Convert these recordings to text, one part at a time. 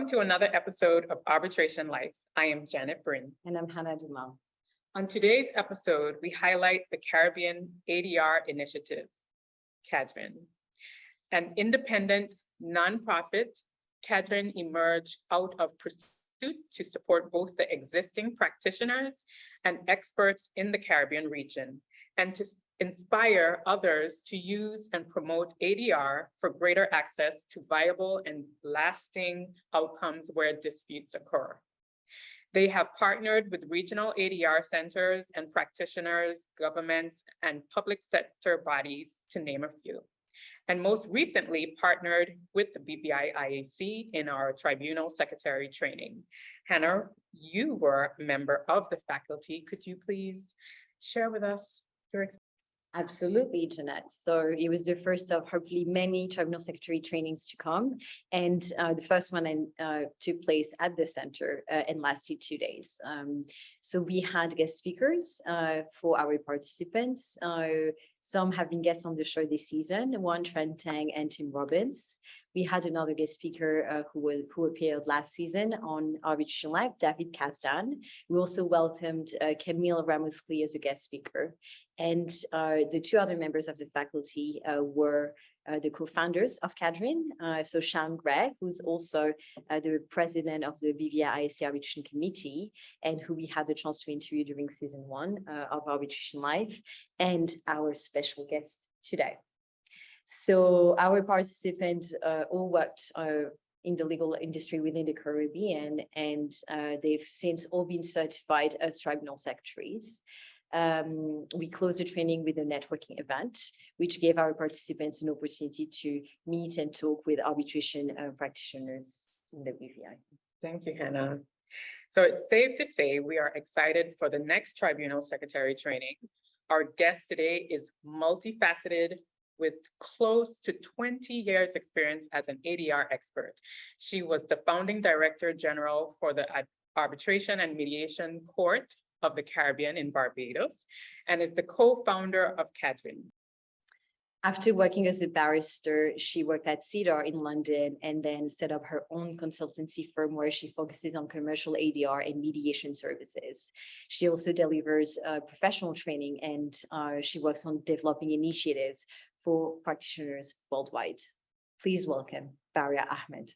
Welcome to another episode of Arbitration Life. I am Janette And I'm Hana. On today's episode, we highlight the Caribbean ADR Initiative, CADRIN. An independent nonprofit, CADRIN emerged out of pursuit to support both the existing practitioners and experts in the Caribbean region, and to inspire others to use and promote ADR for greater access to viable and lasting outcomes where disputes occur. They have partnered with regional ADR centers and practitioners, governments, and public sector bodies, to name a few. And most recently partnered with the BVI IAC in our tribunal secretary training. Hana, you were a member of the faculty. Could you please share with us your experience? Absolutely, Janette. So it was the first of hopefully many tribunal secretary trainings to come. And the first one took place at the center and lasted 2 days. So we had guest speakers for our participants. Some have been guests on the show this season, one Trent Tang and Tim Robbins. We had another guest speaker who appeared last season on Arbitration Life, David Kasdan. We also welcomed Camille Ramos-Lee as a guest speaker. And the two other members of the faculty were the co-founders of CADRIN. So Sean Gregg, who's also the president of the BVI IAC Arbitration Committee, and who we had the chance to interview during season 1 of Arbitration Life, and our special guest today. So our participants all worked in the legal industry within the Caribbean, and they've since all been certified as tribunal secretaries. We closed the training with a networking event, which gave our participants an opportunity to meet and talk with arbitration practitioners in the BVI. Thank you, Hana. So it's safe to say we are excited for the next tribunal secretary training. Our guest today is multifaceted with close to 20 years experience as an ADR expert. She was the founding director general for the Arbitration and Mediation Court of the Caribbean in Barbados, and is the co-founder of CADRIN. After working as a barrister, she worked at Cedar in London and then set up her own consultancy firm where she focuses on commercial ADR and mediation services. She also delivers professional training, and she works on developing initiatives for practitioners worldwide. Please welcome Baria Ahmed.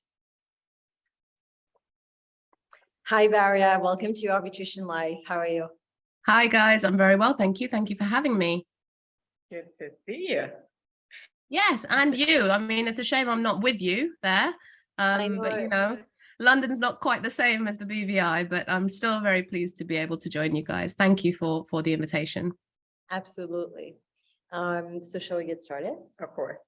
Hi, Baria. Welcome to Arbitration Life. How are you? Hi, guys. I'm very well. Thank you. Thank you for having me. Good to see you. Yes, and you. I mean, it's a shame I'm not with you there. But, you know, London's not quite the same as the BVI, but I'm still very pleased to be able to join you guys. Thank you for the invitation. Absolutely. So shall we get started? Of course.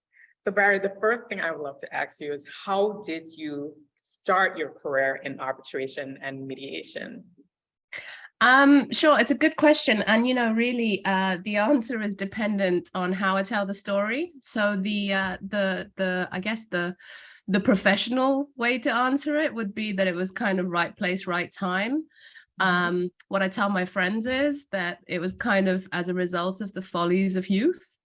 So Barry, the first thing I would love to ask you is, how did you start your career in arbitration and mediation? Sure, it's a good question. And, you know, really, the answer is dependent on how I tell the story. So I guess the professional way to answer it would be that it was kind of right place, right time. What I tell my friends is that it was kind of as a result of the follies of youth.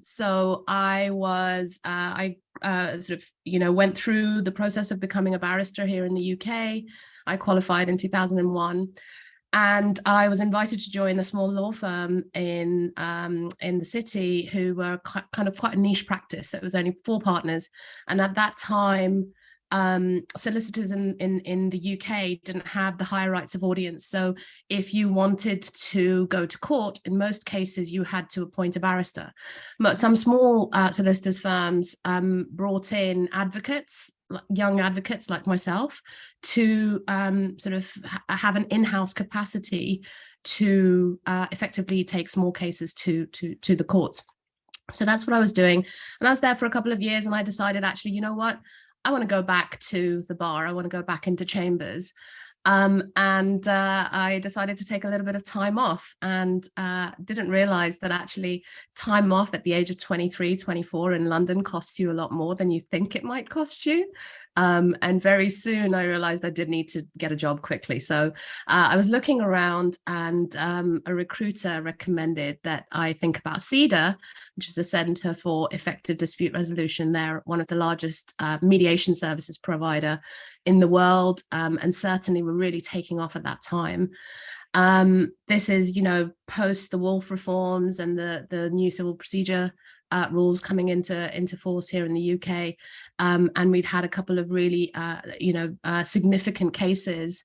So I was, sort of, you know, went through the process of becoming a barrister here in the UK. I qualified in 2001, and I was invited to join a small law firm in the city who were kind of quite a niche practice. So it was only 4 partners, and at that time, solicitors in the UK didn't have the higher rights of audience. So if you wanted to go to court, in most cases you had to appoint a barrister. But some small solicitors firms brought in advocates, young advocates like myself, to sort of have an in-house capacity to effectively take small cases to the courts. So that's what I was doing, and I was there for a couple of years, and I decided, actually, you know what, I want to go back to the bar. I want to go back into chambers. And I decided to take a little bit of time off, and didn't realize that actually time off at the age of 23, 24 in London costs you a lot more than you think it might cost you. And very soon I realized I did need to get a job quickly. So I was looking around, and a recruiter recommended that I think about CEDA, which is the Center for Effective Dispute Resolution. They're one of the largest mediation services provider in the world, and certainly were really taking off at that time. This is, post the Wolf reforms and the new civil procedure rules coming into force here in the UK, and we'd had a couple of really significant cases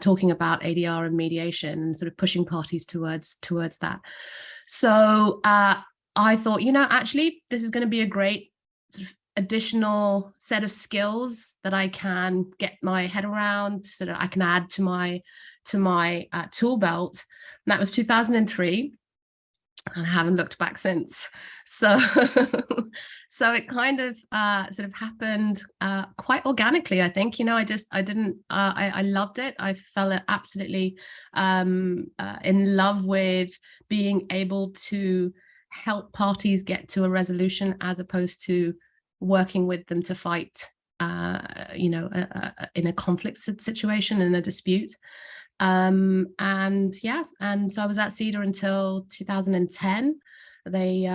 talking about ADR and mediation, and sort of pushing parties towards that. So I thought, actually this is going to be a great sort of additional set of skills that I can get my head around, so that I can add to my tool belt. And that was 2003. And I haven't looked back since. So it kind of sort of happened quite organically, I think. I loved it. I fell absolutely in love with being able to help parties get to a resolution, as opposed to working with them to fight, in a conflict situation, in a dispute. And so I was at CEDA until 2010. They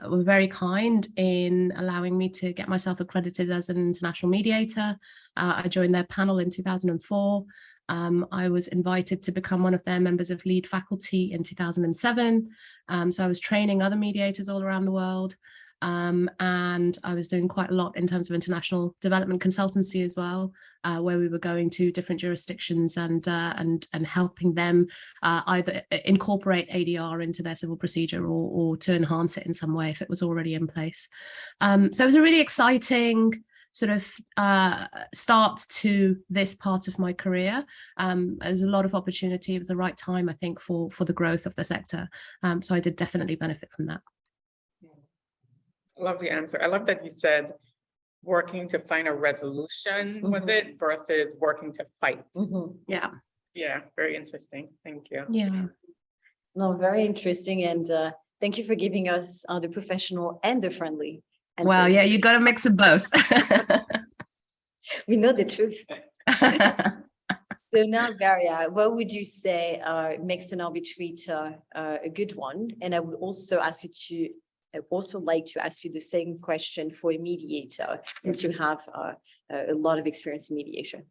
were very kind in allowing me to get myself accredited as an international mediator. I joined their panel in 2004. I was invited to become one of their members of lead faculty in 2007. So I was training other mediators all around the world. And I was doing quite a lot in terms of international development consultancy as well, where we were going to different jurisdictions and helping them either incorporate ADR into their civil procedure, or to enhance it in some way if it was already in place. So it was a really exciting sort of start to this part of my career. There's a lot of opportunity. It was the right time, I think, for the growth of the sector. So I did definitely benefit from that. Lovely answer. I love that you said working to find a resolution, was it, versus working to fight. Yeah. Yeah, very interesting. Thank you. Yeah. No, very interesting. And thank you for giving us the professional and the friendly answers. Well, yeah, you got to mix of both. We know the truth. So now, Baria, what would you say makes an arbitrator a good one? And I would also like to ask you the same question for a mediator, since you have a lot of experience in mediation.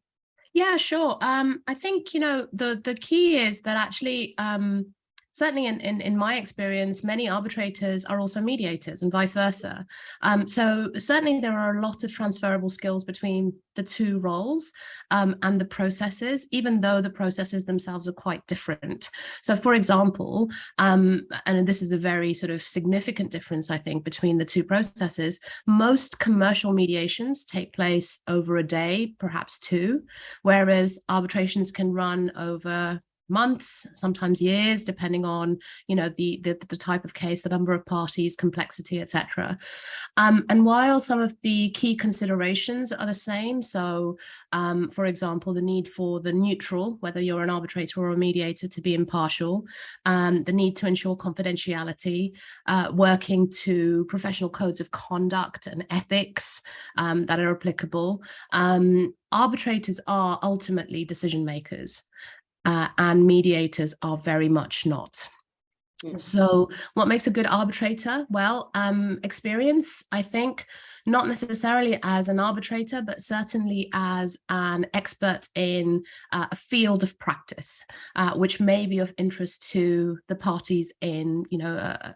Yeah, sure. I think, the key is that actually, certainly in my experience, many arbitrators are also mediators, and vice versa. So certainly there are a lot of transferable skills between the two roles, and the processes, even though the processes themselves are quite different. So for example, and this is a very sort of significant difference, I think, between the two processes, most commercial mediations take place over a day, perhaps two, whereas arbitrations can run over months, sometimes years, depending on the type of case, the number of parties, complexity, etc. And while some of the key considerations are the same, so for example, the need for the neutral, whether you're an arbitrator or a mediator, to be impartial, the need to ensure confidentiality, working to professional codes of conduct and ethics that are applicable, arbitrators are ultimately decision makers. And mediators are very much not. So what makes a good arbitrator? Well, experience, I think, not necessarily as an arbitrator, but certainly as an expert in a field of practice, which may be of interest to the parties in,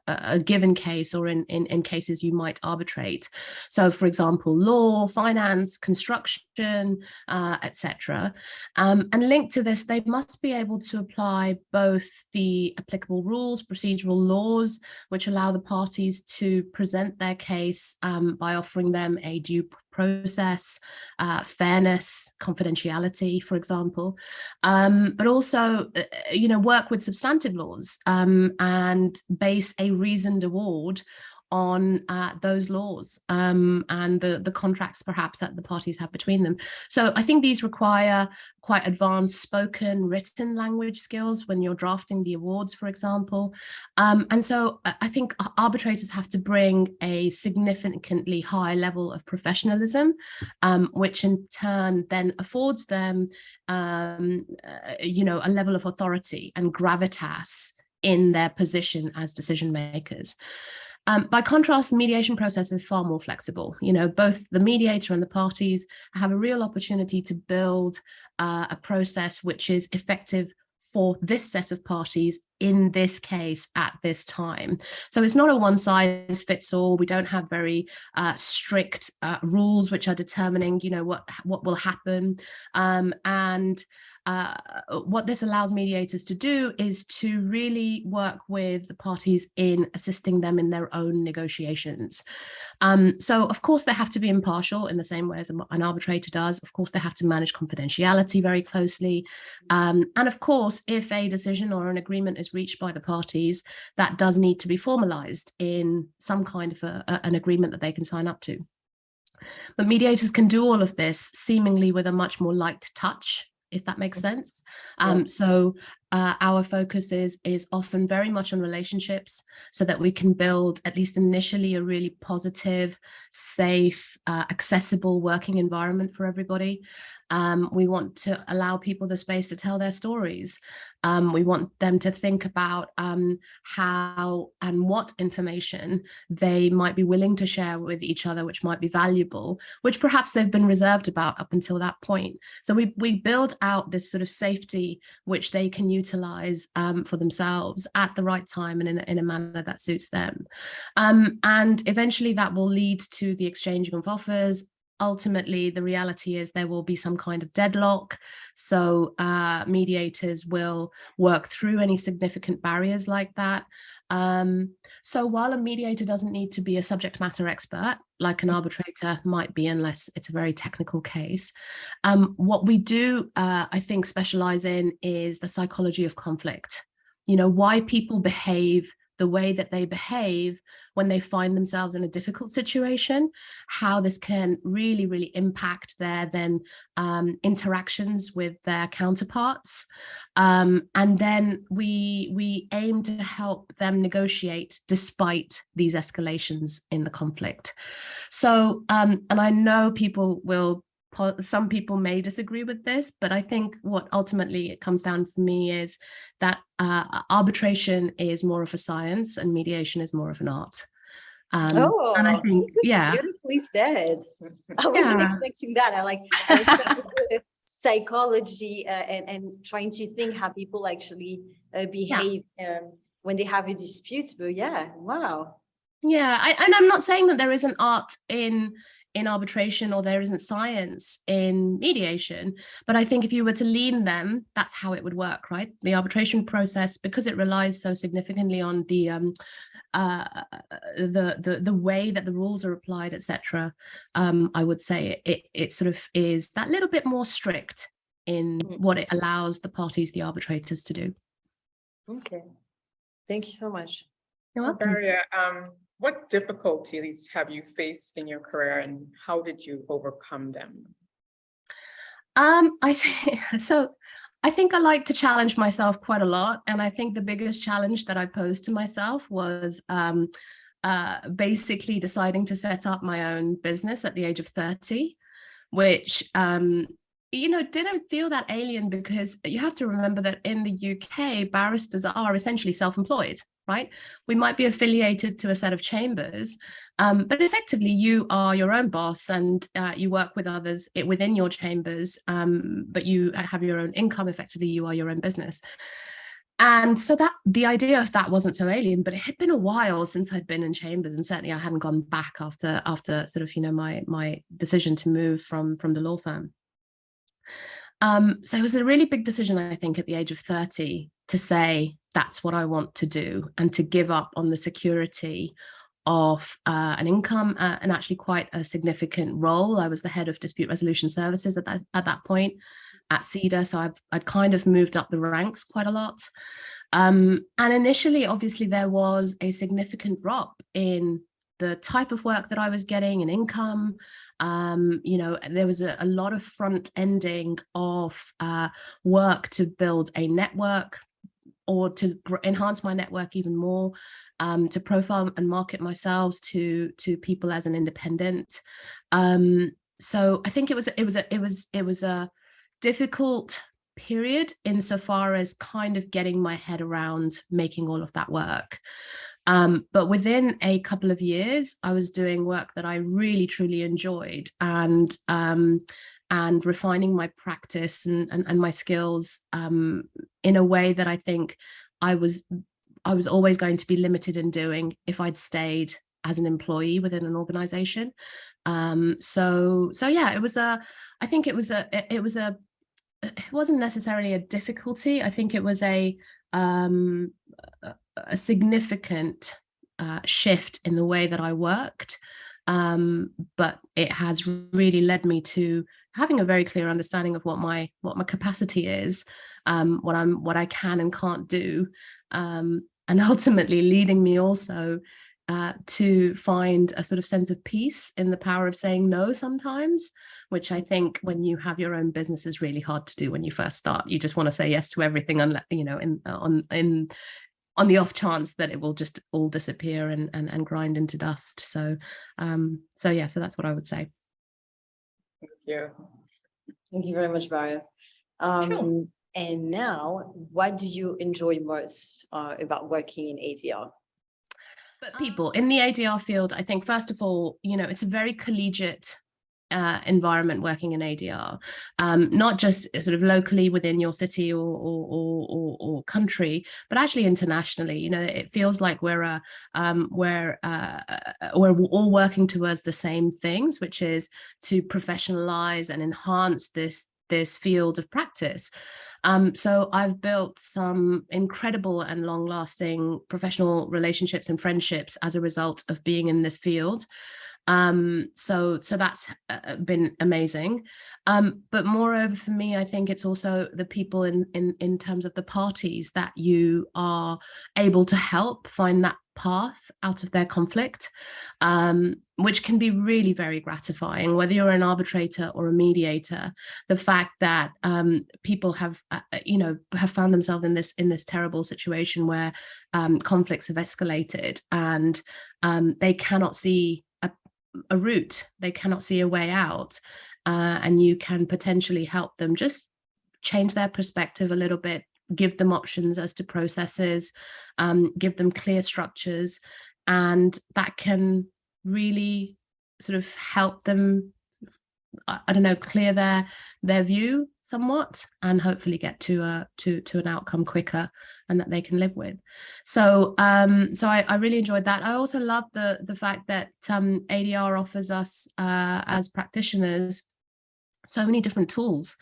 a given case, or in cases you might arbitrate. So, for example, law, finance, construction, etc. And linked to this, they must be able to apply both the applicable rules, procedural laws, which allow the parties to present their case by offering them a due process, fairness, confidentiality, for example, but also, work with substantive laws and base a reasoned award on those laws and the contracts perhaps that the parties have between them. So I think these require quite advanced spoken, written language skills when you're drafting the awards, for example. And so I think arbitrators have to bring a significantly high level of professionalism, which in turn then affords them, a level of authority and gravitas in their position as decision makers. By contrast, mediation process is far more flexible. Both the mediator and the parties have a real opportunity to build a process which is effective for this set of parties in this case at this time. So it's not a one size fits all. We don't have very strict rules which are determining, what will happen. And what this allows mediators to do is to really work with the parties in assisting them in their own negotiations. So of course they have to be impartial in the same way as an arbitrator does. Of course they have to manage confidentiality very closely. And of course, if a decision or an agreement is reached by the parties, that does need to be formalized in some kind of an agreement that they can sign up to. But mediators can do all of this seemingly with a much more light touch, if that makes sense. So our focus is often very much on relationships so that we can build, at least initially, a really positive, safe, accessible working environment for everybody. We want to allow people the space to tell their stories. We want them to think about how and what information they might be willing to share with each other, which might be valuable, which perhaps they've been reserved about up until that point. So we build out this sort of safety which they can utilize for themselves at the right time and in a manner that suits them. And eventually that will lead to the exchanging of offers. Ultimately, the reality is there will be some kind of deadlock. So mediators will work through any significant barriers like that. So while a mediator doesn't need to be a subject matter expert, like an arbitrator might be, unless it's a very technical case, what we do, I think, specialize in is the psychology of conflict. Why people behave the way that they behave when they find themselves in a difficult situation, how this can really, really impact their then interactions with their counterparts. And then we aim to help them negotiate despite these escalations in the conflict. So, and I know some people may disagree with this, but I think what ultimately it comes down for me is that arbitration is more of a science and mediation is more of an art. And I think, this is beautifully said. I wasn't expecting that. I was the psychology and trying to think how people actually behave when they have a dispute. But wow. Yeah, and I'm not saying that there isn't art in arbitration or there isn't science in mediation, but I think if you were to lean them, that's how it would work, right? The arbitration process, because it relies so significantly on the way that the rules are applied, etc. I would say it sort of is that little bit more strict in what it allows the parties, the arbitrators, to do. Okay, thank you so much. You're welcome. Baria, what difficulties have you faced in your career and how did you overcome them? I think I like to challenge myself quite a lot. And I think the biggest challenge that I posed to myself was basically deciding to set up my own business at the age of 30, which didn't feel that alien, because you have to remember that in the UK, barristers are essentially self-employed, right? We might be affiliated to a set of chambers, but effectively you are your own boss and you work with others within your chambers, but you have your own income. Effectively, you are your own business. And so that the idea of that wasn't so alien, but it had been a while since I'd been in chambers, and certainly I hadn't gone back after sort of, my decision to move from the law firm. So it was a really big decision, I think, at the age of 30 to say, that's what I want to do, and to give up on the security of an income and actually quite a significant role. I was the head of dispute resolution services at that point at CEDA. So I'd kind of moved up the ranks quite a lot. And initially, obviously, there was a significant drop in the type of work that I was getting and income. You know, there was a lot of front ending of work to build a network, or to enhance my network even more, to profile and market myself to people as an independent. So I think it was a difficult period insofar as kind of getting my head around making all of that work. But within a couple of years, I was doing work that I really truly enjoyed, and refining my practice and my skills in a way that I think I was always going to be limited in doing if I'd stayed as an employee within an organization. So yeah, it wasn't necessarily a difficulty. I think it was a significant shift in the way that I worked. But it has really led me to having a very clear understanding of what my capacity is, what I can and can't do, and ultimately leading me also to find a sort of sense of peace in the power of saying no sometimes, which I think when you have your own business is really hard to do when you first start. You just want to say yes to everything, unless, you know, on the off chance that it will just all disappear and grind into dust. So yeah, so that's what I would say. Thank you. Thank you very much, Baria. Sure. And now, what do you enjoy most about working in ADR? But people in the ADR field, I think, first of all, you know, it's a very collegiate environment working in ADR, not just sort of locally within your city or country, but actually internationally. You know, it feels like we're all working towards the same things, which is to professionalize and enhance this field of practice. So I've built some incredible and long-lasting professional relationships and friendships as a result of being in this field. So that's been amazing. But moreover, for me, I think it's also the people in terms of the parties that you are able to help find that path out of their conflict, which can be really very gratifying, whether you're an arbitrator or a mediator. The fact that people have found themselves in this terrible situation where conflicts have escalated, and they cannot see a route, they cannot see a way out, and you can potentially help them just change their perspective a little bit, give them options as to processes, give them clear structures, and that can really sort of help them, I don't know, clear their view somewhat, and hopefully get to an outcome quicker and that they can live with. So I really enjoyed that. I also love the fact that ADR offers us as practitioners so many different tools,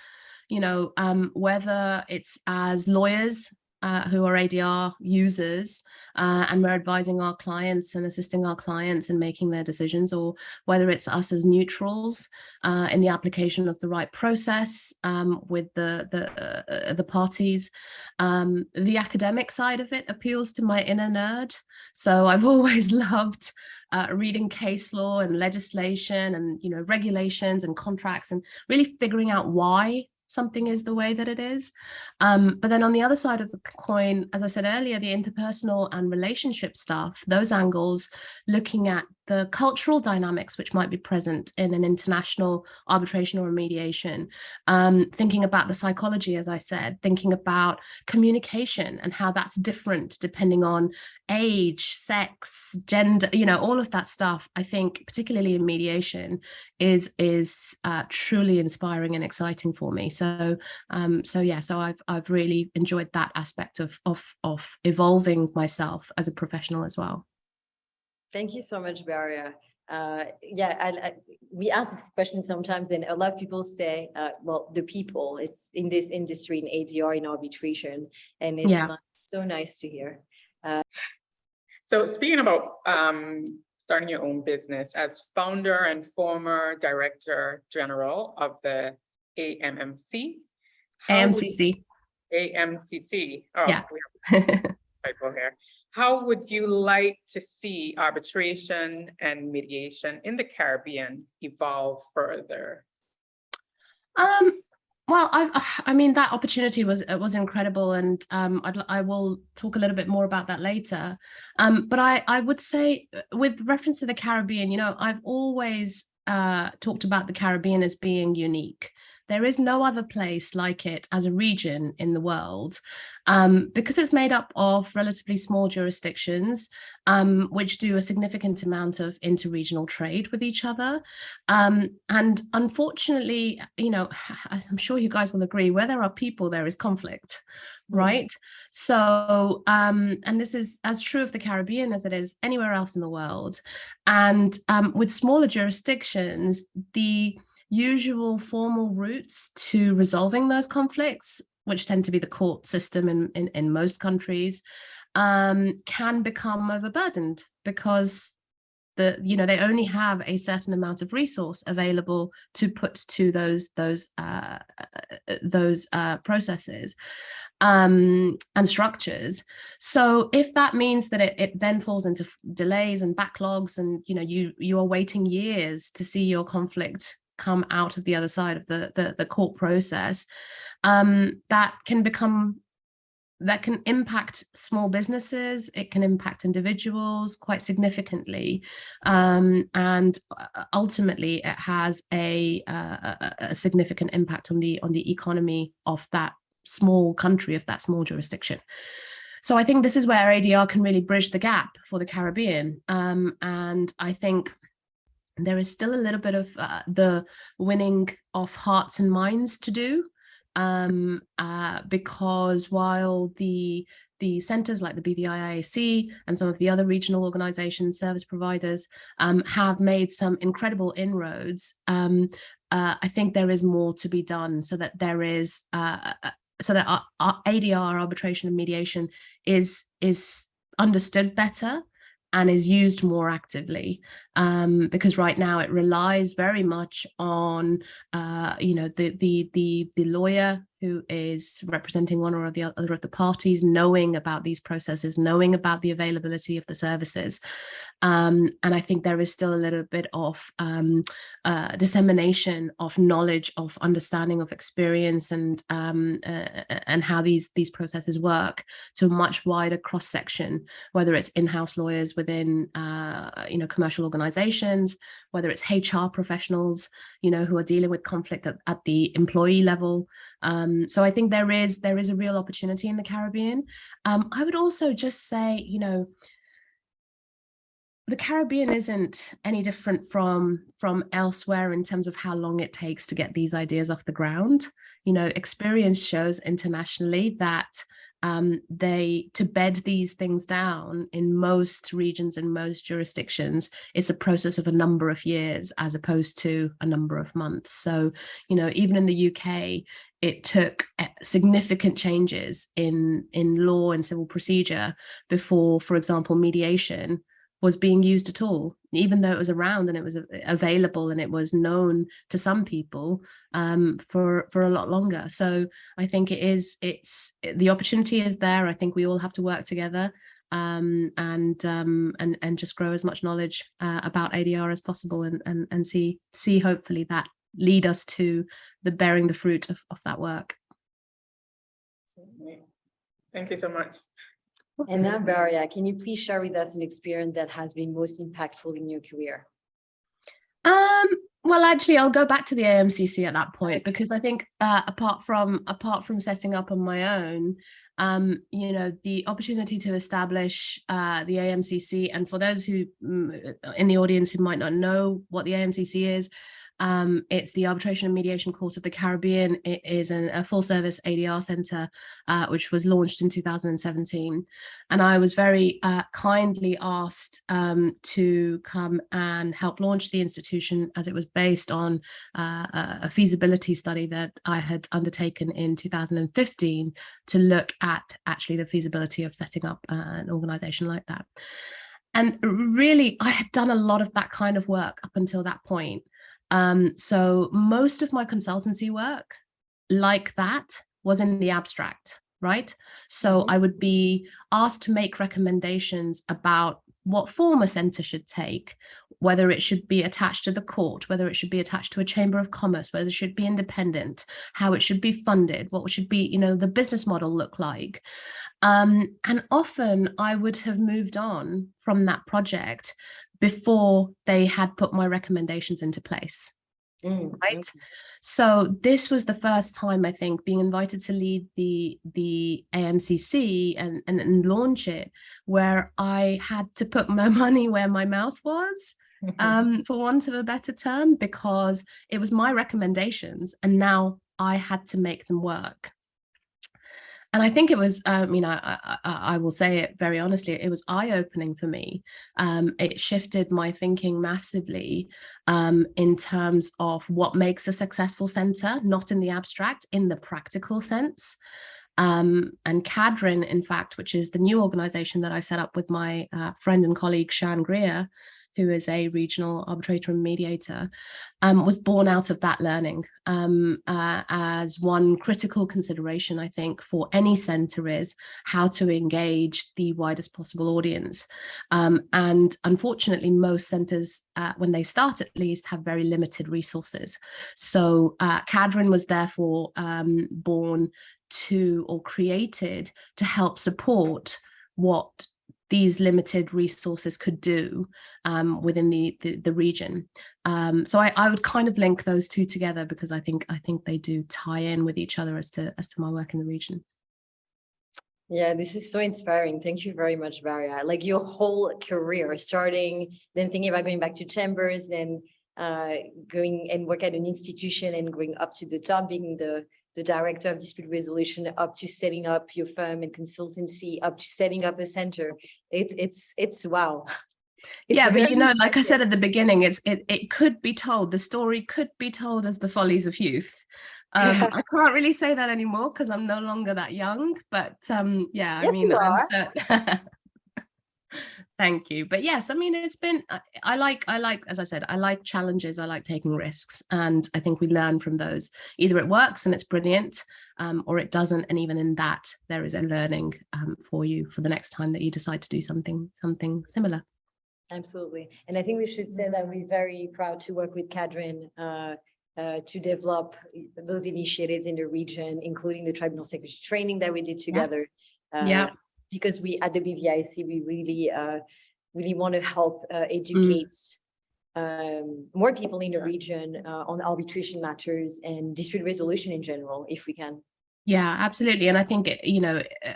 you know, whether it's as lawyers who are ADR users, and we're advising our clients and assisting our clients in making their decisions, or whether it's us as neutrals in the application of the right process with the parties. The academic side of it appeals to my inner nerd. So I've always loved reading case law and legislation and, you know, regulations and contracts, and really figuring out why something is the way that it is. But then on the other side of the coin, as I said earlier, the interpersonal and relationship stuff, those angles, looking at the cultural dynamics which might be present in an international arbitration or mediation, thinking about the psychology, as I said, thinking about communication and how that's different depending on age, sex, gender, you know, all of that stuff. I think particularly in mediation is truly inspiring and exciting for me. So I've really enjoyed that aspect of evolving myself as a professional as well. Thank you so much, Baria. We ask this question sometimes, and a lot of people say, well, the people, it's in this industry, in ADR, in arbitration, and it's so nice to hear. So speaking about starting your own business, as founder and former director general of the AMMC. AMCC. AMCC. Oh, yeah. we have a typo here. how would you like to see arbitration and mediation in the Caribbean evolve further? Well, I mean, that opportunity was incredible, and I will talk a little bit more about that later. But I would say, with reference to the Caribbean, you know, I've always talked about the Caribbean as being unique. There is no other place like it as a region in the world, because it's made up of relatively small jurisdictions, which do a significant amount of interregional trade with each other. And unfortunately, you know, I'm sure you guys will agree, where there are people, there is conflict, right? So, and this is as true of the Caribbean as it is anywhere else in the world. And with smaller jurisdictions, the usual formal routes to resolving those conflicts, which tend to be the court system in most countries, can become overburdened, because you know, they only have a certain amount of resource available to put to those processes and structures. So if that means that it then falls into delays and backlogs, and you know, you are waiting years to see your conflict come out of the other side of the court process, that can impact small businesses, it can impact individuals quite significantly, and ultimately it has a significant impact on the economy of that small country, of that small jurisdiction. So I think this is where ADR can really bridge the gap for the Caribbean, and I think there is still a little bit of the winning of hearts and minds to do, because while the centres like the BVIAC and some of the other regional organisations, service providers, have made some incredible inroads, I think there is more to be done, so that there is so that our ADR, arbitration and mediation, is understood better and is used more actively, because right now it relies very much on you know, the lawyer who is representing one or the other of the parties knowing about these processes, knowing about the availability of the services, and I think there is still a little bit of dissemination of knowledge, of understanding, of experience, and how these processes work to a much wider cross section, whether it's in-house lawyers within you know, commercial organizations, whether it's HR professionals, you know, who are dealing with conflict at the employee level. So I think there is a real opportunity in the Caribbean. I would also just say, you know, the Caribbean isn't any different from elsewhere in terms of how long it takes to get these ideas off the ground. You know, experience shows internationally that to bed these things down in most regions and most jurisdictions, it's a process of a number of years as opposed to a number of months. So, you know, even in the UK, it took significant changes in law and civil procedure before, for example, mediation was being used at all, even though it was around and it was available and it was known to some people for a lot longer. So I think it's the opportunity is there. I think we all have to work together and just grow as much knowledge about ADR as possible, and see hopefully that lead us to the bearing the fruit of that work. Thank you so much. And now, Baria, can you please share with us an experience that has been most impactful in your career? Well, actually, I'll go back to the AMCC at that point, because I think apart from setting up on my own, you know, the opportunity to establish the AMCC, and for those who in the audience who might not know what the AMCC is, it's the Arbitration and Mediation Court of the Caribbean. It is a full-service ADR centre, which was launched in 2017. And I was very kindly asked to come and help launch the institution, as it was based on a feasibility study that I had undertaken in 2015 to look at actually the feasibility of setting up an organisation like that. And really, I had done a lot of that kind of work up until that point. So most of my consultancy work like that was in the abstract. right? So I would be asked to make recommendations about what form a centre should take, whether it should be attached to the court, whether it should be attached to a chamber of commerce, whether it should be independent, how it should be funded, what should be, the business model look like. And often I would have moved on from that project before they had put my recommendations into place. Right. So this was the first time, I think, being invited to lead the AMCC and launch it, where I had to put my money where my mouth was, for want of a better term, because it was my recommendations and now I had to make them work. And I think it was, I will say it very honestly, it was eye-opening for me. It shifted my thinking massively in terms of what makes a successful centre, not in the abstract, in the practical sense. And Cadrin, in fact, which is the new organisation that I set up with my friend and colleague, Shan Greer, who is a regional arbitrator and mediator, was born out of that learning as one critical consideration, I think, for any centre is how to engage the widest possible audience. And unfortunately, most centres, when they start at least, have very limited resources. So Cadrin was therefore born to, or created to help support what these limited resources could do within the region. So I would kind of link those two together because I think they do tie in with each other as to my work in the region. Yeah, this is so inspiring. Thank you very much, Baria. Like your whole career, starting, then thinking about going back to chambers, then going and work at an institution and going up to the top, being the director of dispute resolution, up to setting up your firm and consultancy, up to setting up a center. It's wow. Yeah, but like I said at the beginning, it could be told, the story could be told as the follies of youth. I can't really say that anymore because I'm no longer that young, but yeah, yes, you are. Thank you. But yes, I mean, it's been, I like, as I said, I like challenges. I like taking risks. And I think we learn from those. Either it works and it's brilliant, or it doesn't. And even in that, there is a learning for you for the next time that you decide to do something similar. Absolutely. And I think we should say that we're very proud to work with Cadrin to develop those initiatives in the region, including the tribunal secretary training that we did together. Yeah. Because we at the BVIC, we really want to help educate more people in the region on arbitration matters and dispute resolution in general, if we can. Yeah, absolutely. And I think,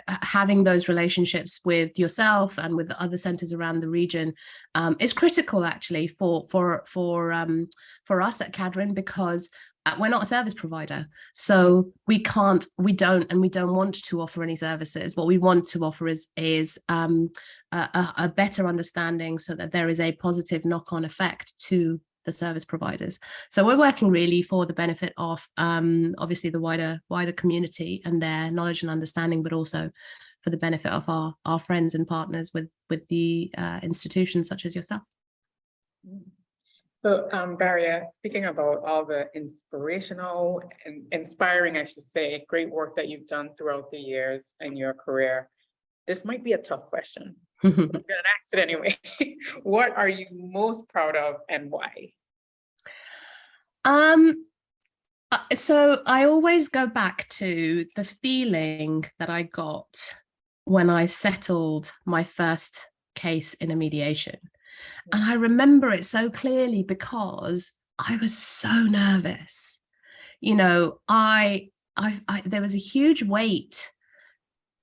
having those relationships with yourself and with the other centres around the region is critical, actually, for us at Cadrin, because we're not a service provider. So we don't want to offer any services. What we want to offer is a better understanding so that there is a positive knock-on effect to the service providers. So we're working really for the benefit of obviously the wider community and their knowledge and understanding, but also for the benefit of our friends and partners with the institutions such as yourself. So Baria, speaking about all the inspirational and inspiring, I should say, great work that you've done throughout the years in your career, this might be a tough question. I'm going to ask it anyway. What are you most proud of and why? So I always go back to the feeling that I got when I settled my first case in a mediation. And I remember it so clearly because I was so nervous. There was a huge weight.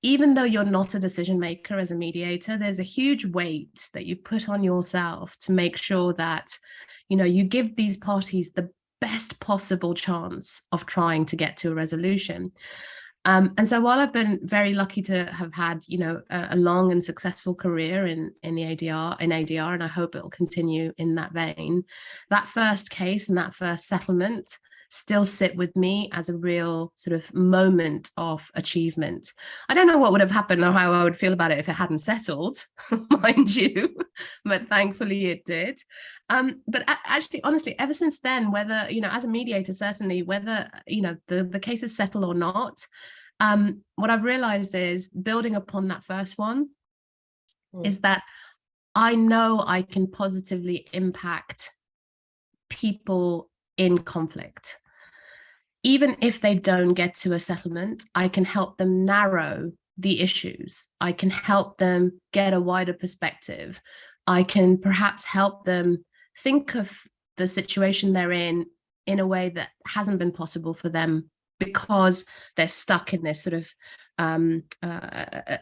Even though you're not a decision maker as a mediator, there's a huge weight that you put on yourself to make sure that, you give these parties the best possible chance of trying to get to a resolution. And so while I've been very lucky to have had, a long and successful career in ADR, and I hope it will continue in that vein, that first case and that first settlement still sit with me as a real sort of moment of achievement. I don't know what would have happened or how I would feel about it if it hadn't settled, mind you, but thankfully it did. But actually, honestly, ever since then, whether, as a mediator, certainly, whether, the cases settle or not, what I've realized is, building upon that first one, Mm. is that I know I can positively impact people in conflict. Even if they don't get to a settlement, I can help them narrow the issues. I can help them get a wider perspective. I can perhaps help them think of the situation they're in a way that hasn't been possible for them because they're stuck in this sort of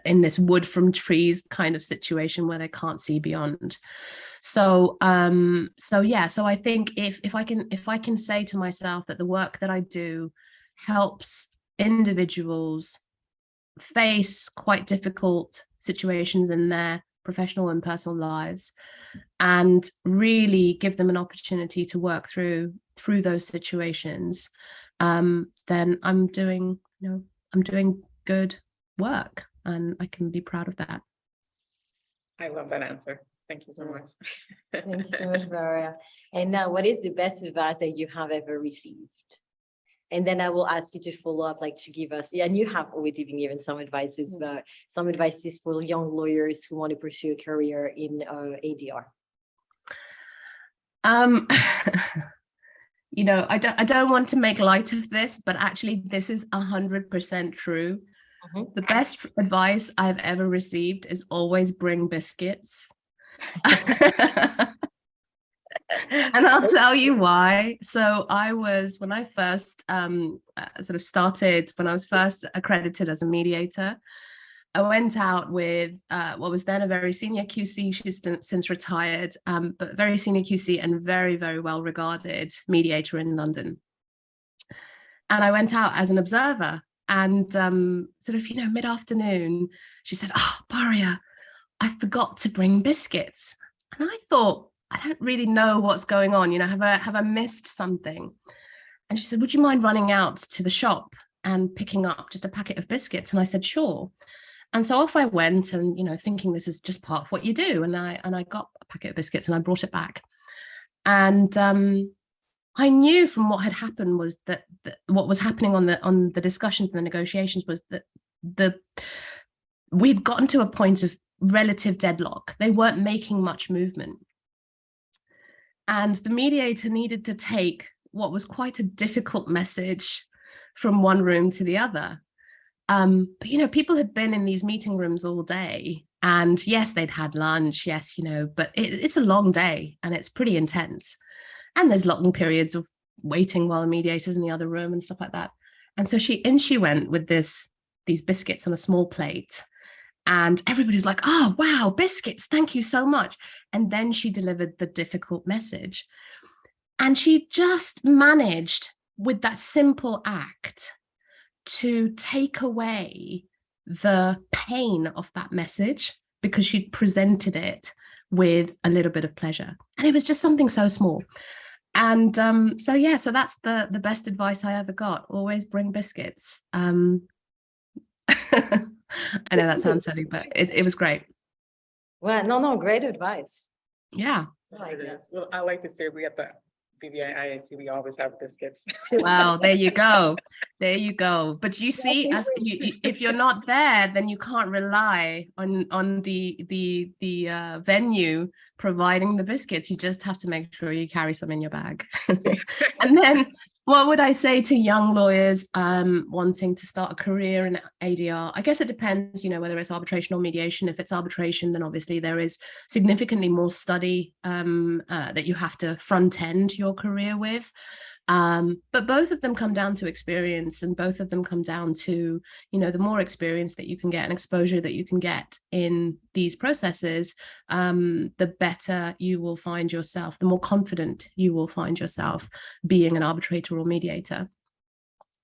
in this wood from trees kind of situation where they can't see beyond. So so I think if I can say to myself that the work that I do helps individuals face quite difficult situations in their professional and personal lives, and really give them an opportunity to work through those situations, then I'm doing good work, and I can be proud of that. I love that answer. Thank you so much. Thank you so much, Baria. And now, what is the best advice that you have ever received? And then I will ask you to follow up, like to give us, and you have already been given some advices, but some advices for young lawyers who want to pursue a career in ADR. You know, I don't want to make light of this, but actually this is 100% true. Mm-hmm. The best advice I've ever received is always bring biscuits. And I'll tell you why. So when I first started, when I was first accredited as a mediator, I went out with what was then a very senior QC. She's since retired, but very senior QC and very, very well regarded mediator in London. And I went out as an observer, and mid-afternoon, she said, "Oh, Baria, I forgot to bring biscuits." And I thought, I don't really know what's going on. Have I missed something? And she said, "Would you mind running out to the shop and picking up just a packet of biscuits?" And I said, "Sure." And so off I went, and thinking this is just part of what you do. And I got a packet of biscuits and I brought it back. And I knew from what had happened was that what was happening on the discussions and the negotiations was that we'd gotten to a point of relative deadlock. They weren't making much movement. And the mediator needed to take what was quite a difficult message from one room to the other. But people had been in these meeting rooms all day, and yes, they'd had lunch, yes, but it's a long day and it's pretty intense. And there's long periods of waiting while the mediator's in the other room and stuff like that. And so she went with these biscuits on a small plate, and everybody's like, "Oh, wow, biscuits, thank you so much." And then she delivered the difficult message. And she just managed, with that simple act, to take away the pain of that message, because she'd presented it with a little bit of pleasure. And it was just something so small. And so that's the best advice I ever got. Always bring biscuits. I know that sounds silly, but it was great. Well, no, great advice. Yeah. Well, I like to say we at the BVI-IAC, we always have biscuits. Well, there you go. There you go. But you see, if you're not there, then you can't rely on the venue providing the biscuits. You just have to make sure you carry some in your bag. And then what would I say to young lawyers wanting to start a career in ADR? I guess it depends, whether it's arbitration or mediation. If it's arbitration, then obviously there is significantly more study that you have to front end your career with. But both of them come down to experience, and both of them come down to, the more experience that you can get and exposure that you can get in these processes, the better you will find yourself, the more confident you will find yourself being an arbitrator or mediator.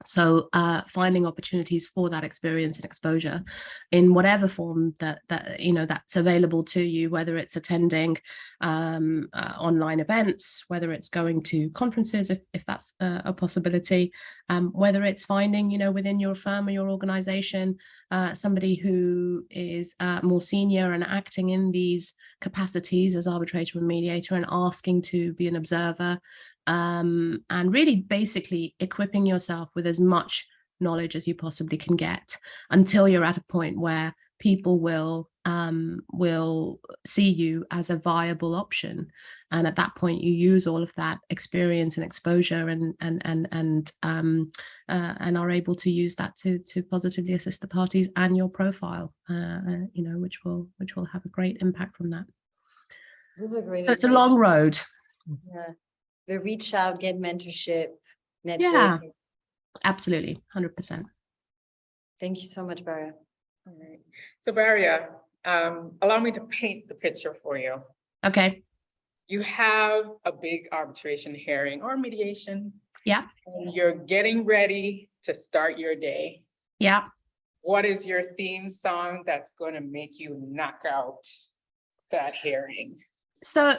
So finding opportunities for that experience and exposure in whatever form that's available to you, whether it's attending online events, whether it's going to conferences, if that's a possibility, whether it's finding, within your firm or your organization, somebody who is more senior and acting in these capacities as arbitrator and mediator and asking to be an observer, and really basically equipping yourself with as much knowledge as you possibly can get until you're at a point where people will see you as a viable option. And at that point, you use all of that experience and exposure and are able to use that to positively assist the parties and your profile, which will have a great impact from that. This is a great. So it's a long road. Yeah, we reach out, get mentorship, network. Yeah, absolutely, 100%. Thank you so much, Baria. All right. So Baria, allow me to paint the picture for you. Okay. You have a big arbitration hearing or mediation. Yeah. And you're getting ready to start your day. Yeah. What is your theme song that's going to make you knock out that hearing? So,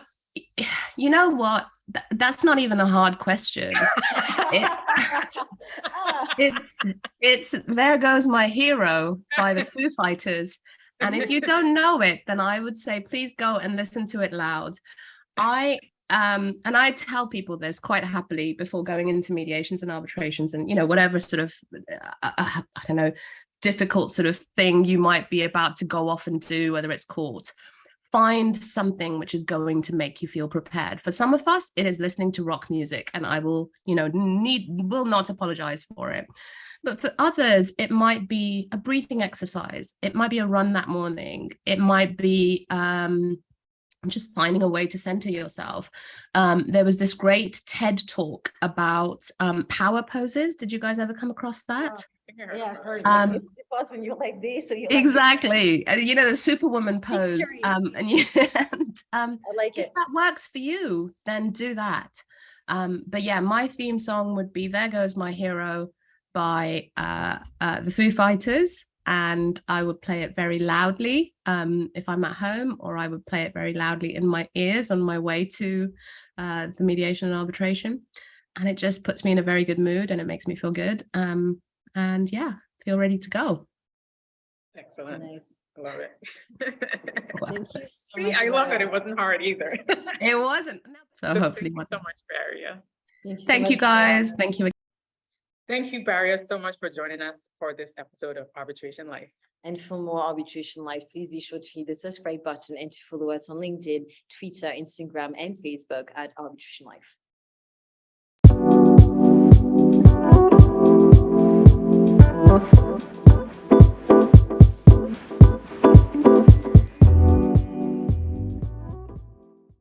you know what? That's not even a hard question. It's There Goes My Hero by the Foo Fighters. And if you don't know it, then I would say, please go and listen to it loud. And I tell people this quite happily before going into mediations and arbitrations and, whatever sort of, I don't know, difficult sort of thing you might be about to go off and do, whether it's court. Find something which is going to make you feel prepared. For some of us, it is listening to rock music, and I will, will not apologize for it. But for others, it might be a breathing exercise. It might be a run that morning. It might be just finding a way to center yourself. There was this great TED talk about power poses. Did you guys ever come across that? Yeah, I've heard. It was when you're like this, so you're exactly. Like this. The Superwoman pose. I like it. If that works for you, then do that. But yeah, my theme song would be "There Goes My Hero" by the Foo Fighters. And I would play it very loudly if I'm at home, or I would play it very loudly in my ears on my way to the mediation and arbitration. And it just puts me in a very good mood, and it makes me feel good. And yeah, feel ready to go. Excellent. Nice. I love it. Thank you so much. I love it. It wasn't hard either. It wasn't. So hopefully. Thank you so much, Baria. Thank you, guys. Thank you. Thank you, Baria, so much for joining us for this episode of Arbitration Life. And for more Arbitration Life, please be sure to hit the subscribe button and to follow us on LinkedIn, Twitter, Instagram, and Facebook at Arbitration Life.